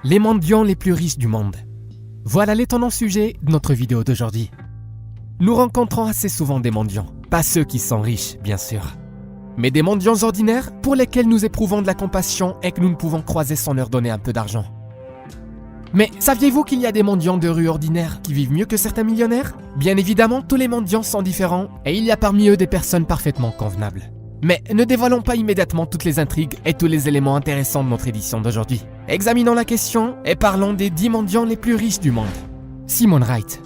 Les mendiants les plus riches du monde. Voilà l'étonnant sujet de notre vidéo d'aujourd'hui. Nous rencontrons assez souvent des mendiants, pas ceux qui sont riches, bien sûr, mais des mendiants ordinaires pour lesquels nous éprouvons de la compassion et que nous ne pouvons croiser sans leur donner un peu d'argent. Mais saviez-vous qu'il y a des mendiants de rue ordinaires qui vivent mieux que certains millionnaires? Bien évidemment, tous les mendiants sont différents et il y a parmi eux des personnes parfaitement convenables. Mais ne dévoilons pas immédiatement toutes les intrigues et tous les éléments intéressants de notre édition d'aujourd'hui. Examinons la question et parlons des 10 mendiants les plus riches du monde. Simon Wright.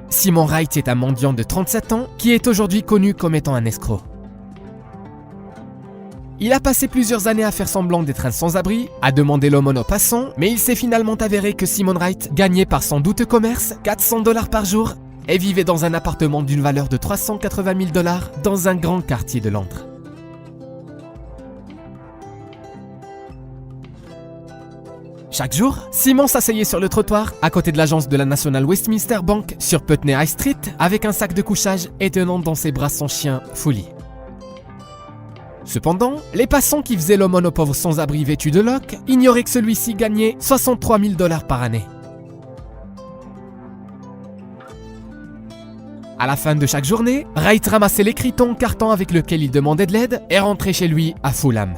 Simon Wright est un mendiant de 37 ans qui est aujourd'hui connu comme étant un escroc. Il a passé plusieurs années à faire semblant d'être un sans-abri, à demander l'aumône aux passants, mais il s'est finalement avéré que Simon Wright gagnait par son douteux commerce $400 par jour et vivait dans un appartement d'une valeur de $380 000 dans un grand quartier de Londres. Chaque jour, Simon s'asseyait sur le trottoir à côté de l'agence de la National Westminster Bank sur Putney High Street avec un sac de couchage et tenant dans ses bras son chien Fully. Cependant, les passants qui faisaient l'aumône aux pauvres sans-abri vêtus de loques ignoraient que celui-ci gagnait $63 000 par année. À la fin de chaque journée, Wright ramassait l'écriton carton avec lequel il demandait de l'aide et rentrait chez lui à Fulham.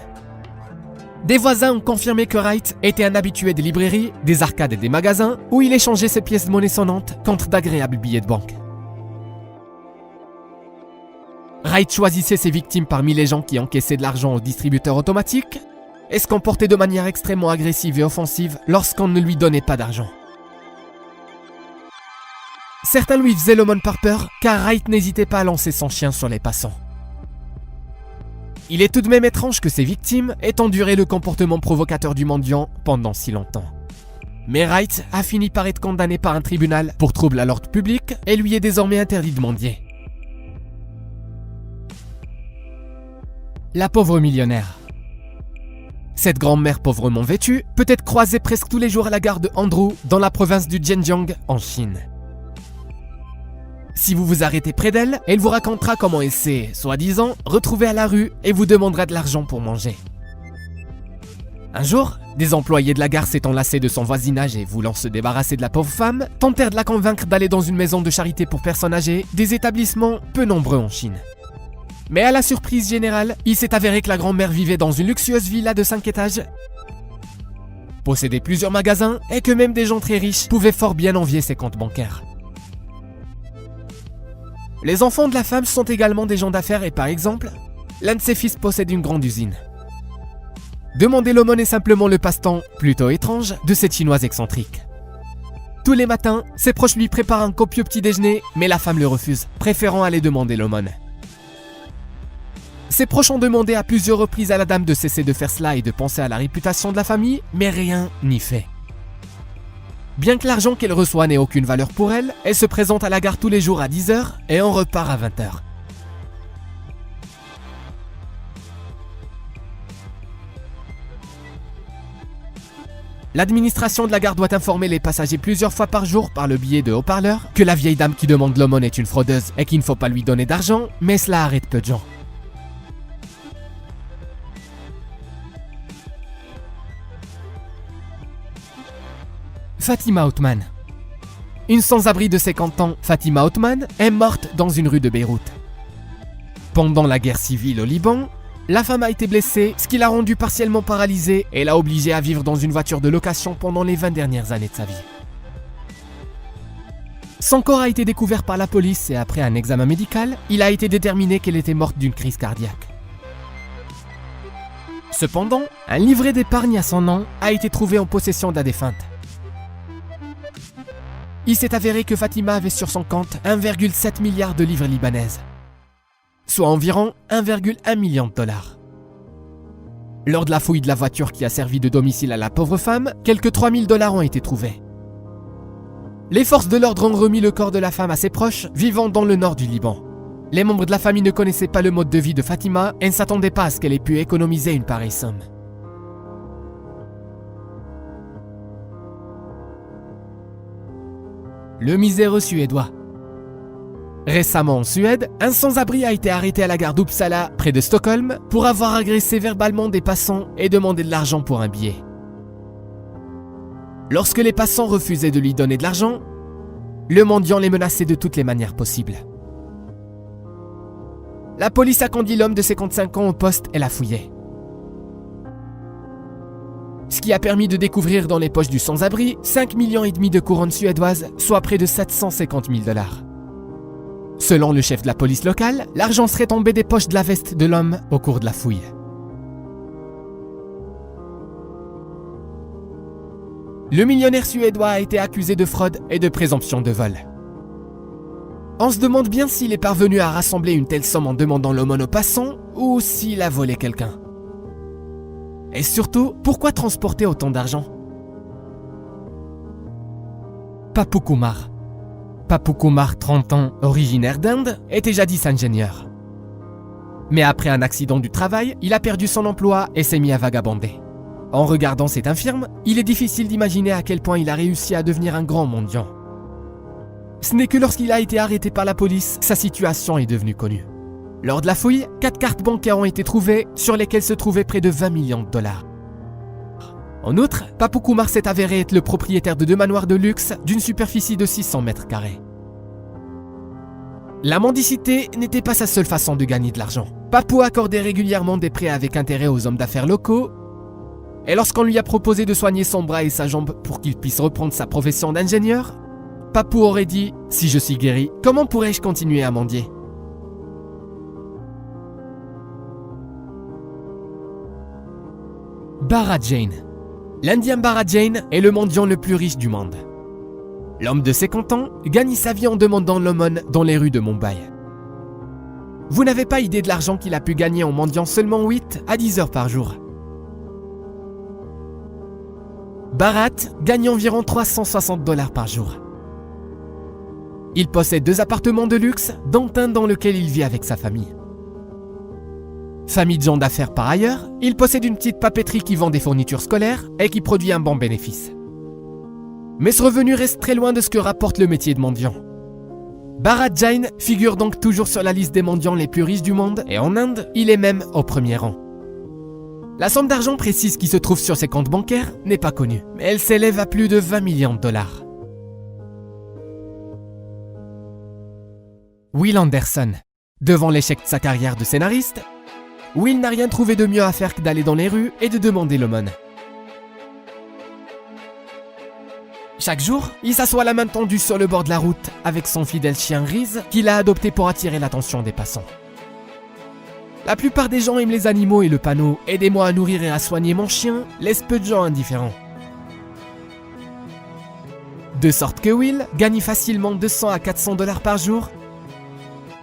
Des voisins ont confirmé que Wright était un habitué des librairies, des arcades et des magasins où il échangeait ses pièces de monnaie sonnantes contre d'agréables billets de banque. Wright choisissait ses victimes parmi les gens qui encaissaient de l'argent au distributeur automatique et se comportait de manière extrêmement agressive et offensive lorsqu'on ne lui donnait pas d'argent. Certains lui faisaient l'aumône par peur, car Wright n'hésitait pas à lancer son chien sur les passants. Il est tout de même étrange que ses victimes aient enduré le comportement provocateur du mendiant pendant si longtemps. Mais Wright a fini par être condamné par un tribunal pour trouble à l'ordre public et lui est désormais interdit de mendier. La pauvre millionnaire. Cette grand-mère pauvrement vêtue peut être croisée presque tous les jours à la gare de Andrew dans la province du Zhejiang en Chine. Si vous vous arrêtez près d'elle, elle vous racontera comment elle s'est, soi-disant, retrouvée à la rue et vous demandera de l'argent pour manger. Un jour, des employés de la gare s'étant lassés de son voisinage et voulant se débarrasser de la pauvre femme, tentèrent de la convaincre d'aller dans une maison de charité pour personnes âgées, des établissements peu nombreux en Chine. Mais à la surprise générale, il s'est avéré que la grand-mère vivait dans une luxueuse villa de 5 étages, possédait plusieurs magasins et que même des gens très riches pouvaient fort bien envier ses comptes bancaires. Les enfants de la femme sont également des gens d'affaires et par exemple, l'un de ses fils possède une grande usine. Demander l'aumône est simplement le passe-temps, plutôt étrange, de cette chinoise excentrique. Tous les matins, ses proches lui préparent un copieux petit déjeuner, mais la femme le refuse, préférant aller demander l'aumône. Ses proches ont demandé à plusieurs reprises à la dame de cesser de faire cela et de penser à la réputation de la famille, mais rien n'y fait. Bien que l'argent qu'elle reçoit n'ait aucune valeur pour elle, elle se présente à la gare tous les jours à 10h et on repart à 20h. L'administration de la gare doit informer les passagers plusieurs fois par jour par le biais de haut-parleurs que la vieille dame qui demande l'aumône est une fraudeuse et qu'il ne faut pas lui donner d'argent, mais cela arrête peu de gens. Fatima Othman. Une sans-abri de 50 ans, Fatima Othman, est morte dans une rue de Beyrouth. Pendant la guerre civile au Liban, la femme a été blessée, ce qui l'a rendue partiellement paralysée et l'a obligée à vivre dans une voiture de location pendant les 20 dernières années de sa vie. Son corps a été découvert par la police et après un examen médical, il a été déterminé qu'elle était morte d'une crise cardiaque. Cependant, un livret d'épargne à son nom a été trouvé en possession de la défunte. Il s'est avéré que Fatima avait sur son compte 1,7 milliard de livres libanaises, soit environ 1,1 million de dollars. Lors de la fouille de la voiture qui a servi de domicile à la pauvre femme, quelques 3 000 $ ont été trouvés. Les forces de l'ordre ont remis le corps de la femme à ses proches, vivant dans le nord du Liban. Les membres de la famille ne connaissaient pas le mode de vie de Fatima et ne s'attendaient pas à ce qu'elle ait pu économiser une pareille somme. Le miséreux suédois. Récemment en Suède, un sans-abri a été arrêté à la gare d'Uppsala, près de Stockholm, pour avoir agressé verbalement des passants et demandé de l'argent pour un billet. Lorsque les passants refusaient de lui donner de l'argent, le mendiant les menaçait de toutes les manières possibles. La police a conduit l'homme de 55 ans au poste et l'a fouillé. Ce qui a permis de découvrir dans les poches du sans-abri 5,5 millions de couronnes suédoises, soit près de 750 000 $. Selon le chef de la police locale, l'argent serait tombé des poches de la veste de l'homme au cours de la fouille. Le millionnaire suédois a été accusé de fraude et de présomption de vol. On se demande bien s'il est parvenu à rassembler une telle somme en demandant l'aumône aux passants ou s'il a volé quelqu'un. Et surtout, pourquoi transporter autant d'argent? Papou Kumar. Papou Kumar, 30 ans, originaire d'Inde, était jadis ingénieur. Mais après un accident du travail, il a perdu son emploi et s'est mis à vagabonder. En regardant cette infirme, il est difficile d'imaginer à quel point il a réussi à devenir un grand mendiant. Ce n'est que lorsqu'il a été arrêté par la police, sa situation est devenue connue. Lors de la fouille, 4 cartes bancaires ont été trouvées, sur lesquelles se trouvaient près de 20 millions de $. En outre, Papou Kumar s'est avéré être le propriétaire de 2 manoirs de luxe d'une superficie de 600 mètres carrés. La mendicité n'était pas sa seule façon de gagner de l'argent. Papou accordait régulièrement des prêts avec intérêt aux hommes d'affaires locaux, et lorsqu'on lui a proposé de soigner son bras et sa jambe pour qu'il puisse reprendre sa profession d'ingénieur, Papou aurait dit « Si je suis guéri, comment pourrais-je continuer à mendier ?» Bharat Jain. L'Indien Bharat Jain est le mendiant le plus riche du monde. L'homme de 50 ans gagne sa vie en demandant l'aumône dans les rues de Mumbai. Vous n'avez pas idée de l'argent qu'il a pu gagner en mendiant seulement 8 à 10 heures par jour. Bharat gagne environ 360 $ par jour. Il possède 2 appartements de luxe, dont un dans lequel il vit avec sa famille. Famille de gens d'affaires par ailleurs, il possède une petite papeterie qui vend des fournitures scolaires et qui produit un bon bénéfice. Mais ce revenu reste très loin de ce que rapporte le métier de mendiant. Bharat Jain figure donc toujours sur la liste des mendiants les plus riches du monde et en Inde, il est même au premier rang. La somme d'argent précise qui se trouve sur ses comptes bancaires n'est pas connue, mais elle s'élève à plus de 20 millions de $. Will Anderson. Devant l'échec de sa carrière de scénariste, Will n'a rien trouvé de mieux à faire que d'aller dans les rues et de demander l'aumône. Chaque jour, il s'assoit la main tendue sur le bord de la route avec son fidèle chien Riz qu'il a adopté pour attirer l'attention des passants. La plupart des gens aiment les animaux et le panneau « Aidez-moi à nourrir et à soigner mon chien » laisse peu de gens indifférents. De sorte que Will gagne facilement 200 à 400 $ par jour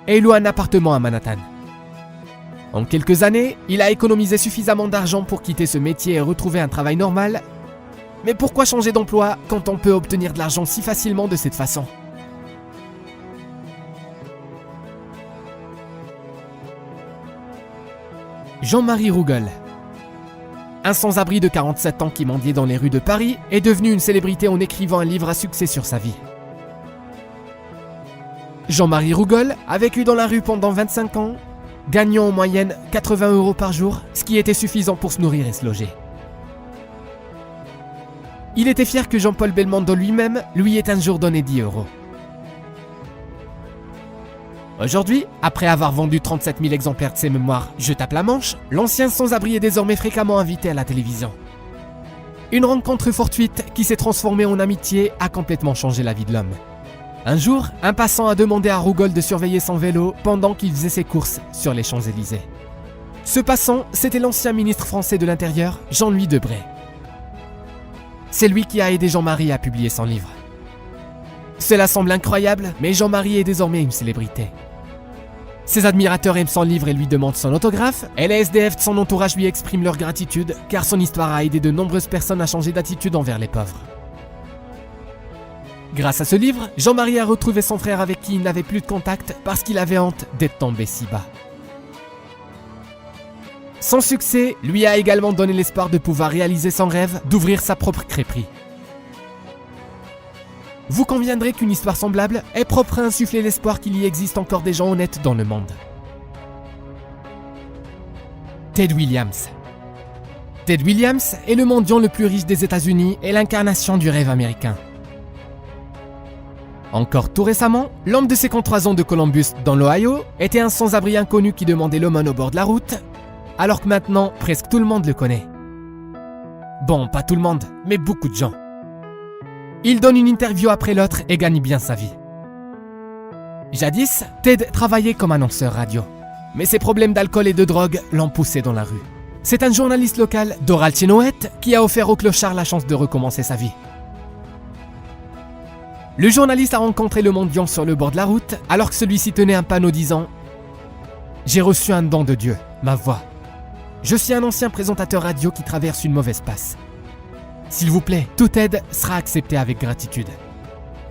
et loue un appartement à Manhattan. En quelques années, il a économisé suffisamment d'argent pour quitter ce métier et retrouver un travail normal. Mais pourquoi changer d'emploi quand on peut obtenir de l'argent si facilement de cette façon? Jean-Marie Rougal. Un sans-abri de 47 ans qui mendiait dans les rues de Paris est devenu une célébrité en écrivant un livre à succès sur sa vie. Jean-Marie Rougal a vécu dans la rue pendant 25 ans, gagnant en moyenne 80 € par jour, ce qui était suffisant pour se nourrir et se loger. Il était fier que Jean-Paul Belmondo lui-même lui ait un jour donné 10 €. Aujourd'hui, après avoir vendu 37 000 exemplaires de ses mémoires « Je tape la Manche », l'ancien sans-abri est désormais fréquemment invité à la télévision. Une rencontre fortuite qui s'est transformée en amitié a complètement changé la vie de l'homme. Un jour, un passant a demandé à Rougal de surveiller son vélo pendant qu'il faisait ses courses sur les Champs-Élysées. Ce passant, c'était l'ancien ministre français de l'Intérieur, Jean-Louis Debré. C'est lui qui a aidé Jean-Marie à publier son livre. Cela semble incroyable, mais Jean-Marie est désormais une célébrité. Ses admirateurs aiment son livre et lui demandent son autographe, et les SDF de son entourage lui expriment leur gratitude, car son histoire a aidé de nombreuses personnes à changer d'attitude envers les pauvres. Grâce à ce livre, Jean-Marie a retrouvé son frère avec qui il n'avait plus de contact parce qu'il avait honte d'être tombé si bas. Son succès lui a également donné l'espoir de pouvoir réaliser son rêve d'ouvrir sa propre crêperie. Vous conviendrez qu'une histoire semblable est propre à insuffler l'espoir qu'il y existe encore des gens honnêtes dans le monde. Ted Williams. Ted Williams est le mendiant le plus riche des États-Unis et l'incarnation du rêve américain. Encore tout récemment, l'homme de 53 ans de Columbus, dans l'Ohio, était un sans-abri inconnu qui demandait l'aumône au bord de la route, alors que maintenant, presque tout le monde le connaît. Bon, pas tout le monde, mais beaucoup de gens. Il donne une interview après l'autre et gagne bien sa vie. Jadis, Ted travaillait comme annonceur radio, mais ses problèmes d'alcool et de drogue l'ont poussé dans la rue. C'est un journaliste local, Doral Chenoweth, qui a offert au clochard la chance de recommencer sa vie. Le journaliste a rencontré le mendiant sur le bord de la route, alors que celui-ci tenait un panneau disant « J'ai reçu un don de Dieu, ma voix. Je suis un ancien présentateur radio qui traverse une mauvaise passe. S'il vous plaît, toute aide sera acceptée avec gratitude.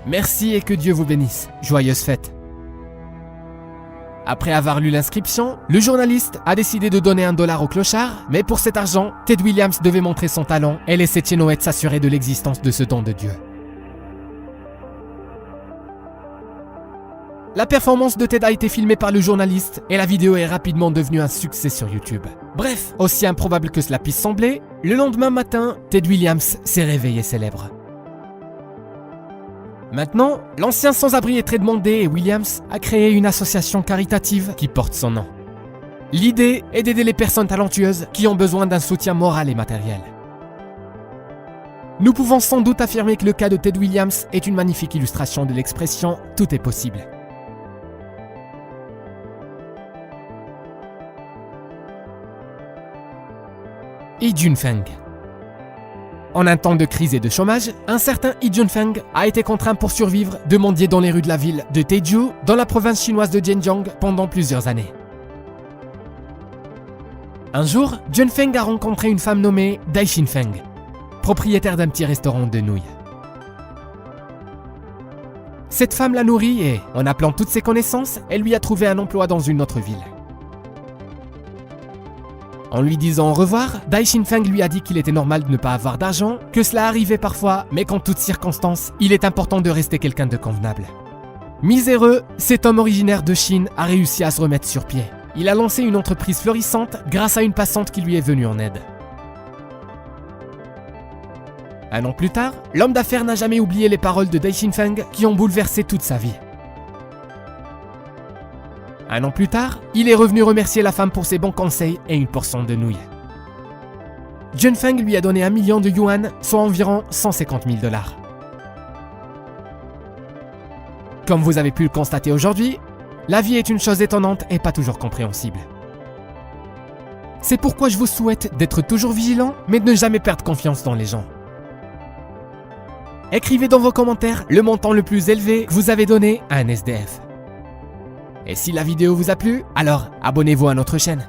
Merci et que Dieu vous bénisse. Joyeuse fête. » Après avoir lu l'inscription, le journaliste a décidé de donner $1 au clochard, mais pour cet argent, Ted Williams devait montrer son talent et laisser Chenoweth s'assurer de l'existence de ce don de Dieu. La performance de Ted a été filmée par le journaliste et la vidéo est rapidement devenue un succès sur YouTube. Bref, aussi improbable que cela puisse sembler, le lendemain matin, Ted Williams s'est réveillé célèbre. Maintenant, l'ancien sans-abri est très demandé et Williams a créé une association caritative qui porte son nom. L'idée est d'aider les personnes talentueuses qui ont besoin d'un soutien moral et matériel. Nous pouvons sans doute affirmer que le cas de Ted Williams est une magnifique illustration de l'expression « tout est possible ». Yi Junfeng. En un temps de crise et de chômage, un certain Yi Junfeng a été contraint pour survivre de mendier dans les rues de la ville de Taizhou, dans la province chinoise de Zhejiang, pendant plusieurs années. Un jour, Junfeng a rencontré une femme nommée Dai Xinfeng, propriétaire d'un petit restaurant de nouilles. Cette femme l'a nourri et, en appelant toutes ses connaissances, elle lui a trouvé un emploi dans une autre ville. En lui disant au revoir, Dai Xinfeng lui a dit qu'il était normal de ne pas avoir d'argent, que cela arrivait parfois, mais qu'en toutes circonstances, il est important de rester quelqu'un de convenable. Miséreux, cet homme originaire de Chine a réussi à se remettre sur pied. Il a lancé une entreprise florissante grâce à une passante qui lui est venue en aide. Un an plus tard, l'homme d'affaires n'a jamais oublié les paroles de Dai Xinfeng qui ont bouleversé toute sa vie. Un an plus tard, il est revenu remercier la femme pour ses bons conseils et une portion de nouilles. Junfeng lui a donné 1 million de yuan, soit environ 150 000 $. Comme vous avez pu le constater aujourd'hui, la vie est une chose étonnante et pas toujours compréhensible. C'est pourquoi je vous souhaite d'être toujours vigilant, mais de ne jamais perdre confiance dans les gens. Écrivez dans vos commentaires le montant le plus élevé que vous avez donné à un SDF. Et si la vidéo vous a plu, alors abonnez-vous à notre chaîne.